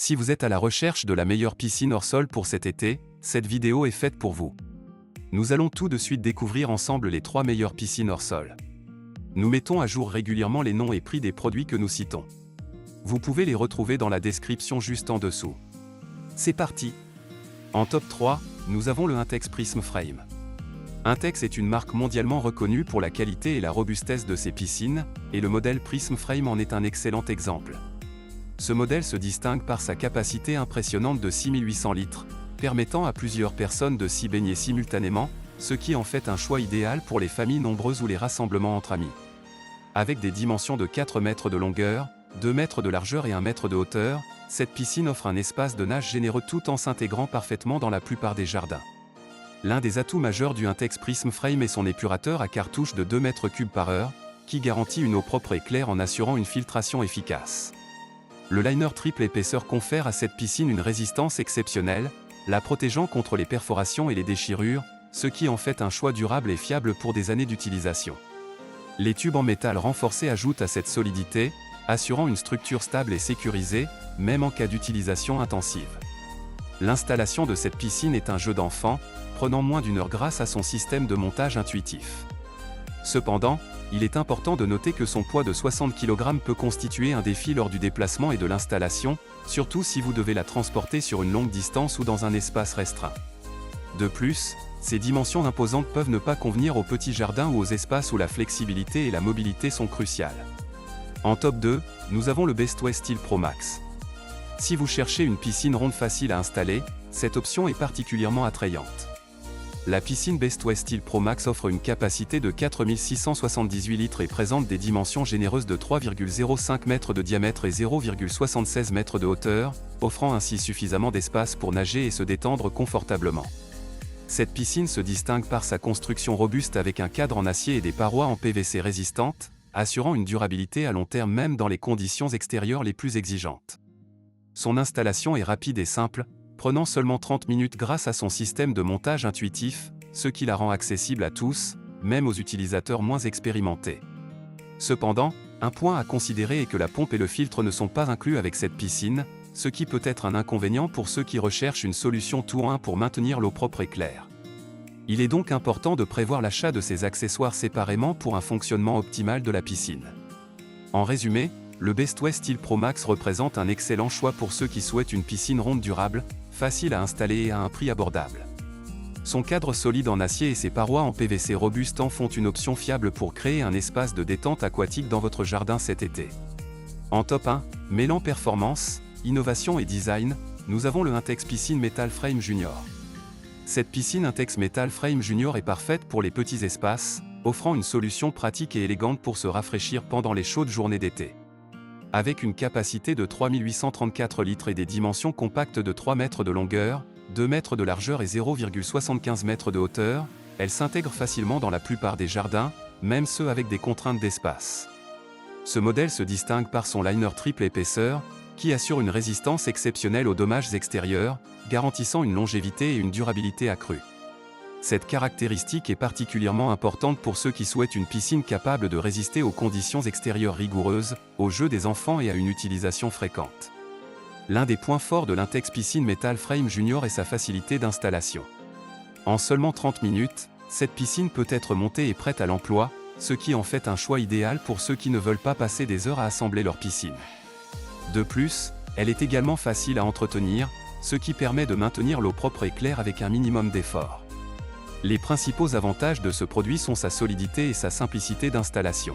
Si vous êtes à la recherche de la meilleure piscine hors sol pour cet été, cette vidéo est faite pour vous. Nous allons tout de suite découvrir ensemble les 3 meilleures piscines hors sol. Nous mettons à jour régulièrement les noms et prix des produits que nous citons. Vous pouvez les retrouver dans la description juste en dessous. C'est parti! En top 3, nous avons le Intex Prism Frame. Intex est une marque mondialement reconnue pour la qualité et la robustesse de ses piscines, et le modèle Prism Frame en est un excellent exemple. Ce modèle se distingue par sa capacité impressionnante de 6800 litres, permettant à plusieurs personnes de s'y baigner simultanément, ce qui en fait un choix idéal pour les familles nombreuses ou les rassemblements entre amis. Avec des dimensions de 4 mètres de longueur, 2 mètres de largeur et 1 mètre de hauteur, cette piscine offre un espace de nage généreux tout en s'intégrant parfaitement dans la plupart des jardins. L'un des atouts majeurs du Intex Prism Frame est son épurateur à cartouche de 2 mètres cubes par heure, qui garantit une eau propre et claire en assurant une filtration efficace. Le liner triple épaisseur confère à cette piscine une résistance exceptionnelle, la protégeant contre les perforations et les déchirures, ce qui en fait un choix durable et fiable pour des années d'utilisation. Les tubes en métal renforcé ajoutent à cette solidité, assurant une structure stable et sécurisée, même en cas d'utilisation intensive. L'installation de cette piscine est un jeu d'enfant, prenant moins d'1 heure grâce à son système de montage intuitif. Cependant, il est important de noter que son poids de 60 kg peut constituer un défi lors du déplacement et de l'installation, surtout si vous devez la transporter sur une longue distance ou dans un espace restreint. De plus, ses dimensions imposantes peuvent ne pas convenir aux petits jardins ou aux espaces où la flexibilité et la mobilité sont cruciales. En top 2, nous avons le Best Way Steel Pro Max. Si vous cherchez une piscine ronde facile à installer, cette option est particulièrement attrayante. La piscine Best Way Steel Pro Max offre une capacité de 4678 litres et présente des dimensions généreuses de 3,05 mètres de diamètre et 0,76 mètres de hauteur, offrant ainsi suffisamment d'espace pour nager et se détendre confortablement. Cette piscine se distingue par sa construction robuste avec un cadre en acier et des parois en PVC résistantes, assurant une durabilité à long terme même dans les conditions extérieures les plus exigeantes. Son installation est rapide et simple, prenant seulement 30 minutes grâce à son système de montage intuitif, ce qui la rend accessible à tous, même aux utilisateurs moins expérimentés. Cependant, un point à considérer est que la pompe et le filtre ne sont pas inclus avec cette piscine, ce qui peut être un inconvénient pour ceux qui recherchent une solution tout en un pour maintenir l'eau propre et claire. Il est donc important de prévoir l'achat de ces accessoires séparément pour un fonctionnement optimal de la piscine. En résumé, le Best Way Steel Pro Max représente un excellent choix pour ceux qui souhaitent une piscine ronde durable, facile à installer et à un prix abordable. Son cadre solide en acier et ses parois en PVC robustes en font une option fiable pour créer un espace de détente aquatique dans votre jardin cet été. En top 1, mêlant performance, innovation et design, nous avons le Intex Piscine Metal Frame Junior. Cette piscine Intex Metal Frame Junior est parfaite pour les petits espaces, offrant une solution pratique et élégante pour se rafraîchir pendant les chaudes journées d'été. Avec une capacité de 3834 litres et des dimensions compactes de 3 mètres de longueur, 2 mètres de largeur et 0,75 mètres de hauteur, elle s'intègre facilement dans la plupart des jardins, même ceux avec des contraintes d'espace. Ce modèle se distingue par son liner triple épaisseur, qui assure une résistance exceptionnelle aux dommages extérieurs, garantissant une longévité et une durabilité accrues. Cette caractéristique est particulièrement importante pour ceux qui souhaitent une piscine capable de résister aux conditions extérieures rigoureuses, aux jeux des enfants et à une utilisation fréquente. L'un des points forts de l'Intex Piscine Metal Frame Junior est sa facilité d'installation. En seulement 30 minutes, cette piscine peut être montée et prête à l'emploi, ce qui en fait un choix idéal pour ceux qui ne veulent pas passer des heures à assembler leur piscine. De plus, elle est également facile à entretenir, ce qui permet de maintenir l'eau propre et claire avec un minimum d'effort. Les principaux avantages de ce produit sont sa solidité et sa simplicité d'installation.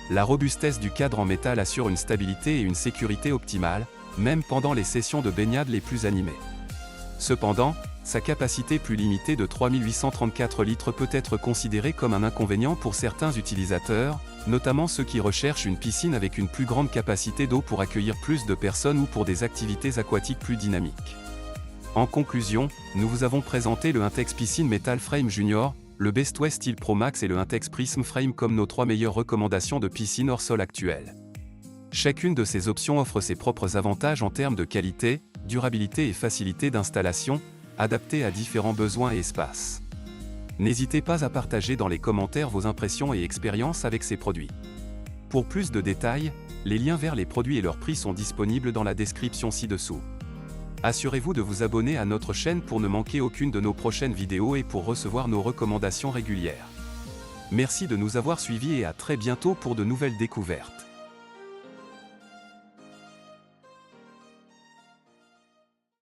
La robustesse du cadre en métal assure une stabilité et une sécurité optimale, même pendant les sessions de baignade les plus animées. Cependant, sa capacité plus limitée de 3834 litres peut être considérée comme un inconvénient pour certains utilisateurs, notamment ceux qui recherchent une piscine avec une plus grande capacité d'eau pour accueillir plus de personnes ou pour des activités aquatiques plus dynamiques. En conclusion, nous vous avons présenté le Intex Piscine Metal Frame Junior, le Best Way Steel Pro Max et le Intex Prism Frame comme nos 3 meilleures recommandations de piscine hors sol actuelles. Chacune de ces options offre ses propres avantages en termes de qualité, durabilité et facilité d'installation, adaptées à différents besoins et espaces. N'hésitez pas à partager dans les commentaires vos impressions et expériences avec ces produits. Pour plus de détails, Les liens vers les produits et leurs prix sont disponibles dans la description ci-dessous. Assurez-vous de vous abonner à notre chaîne pour ne manquer aucune de nos prochaines vidéos et pour recevoir nos recommandations régulières. Merci de nous avoir suivis et à très bientôt pour de nouvelles découvertes.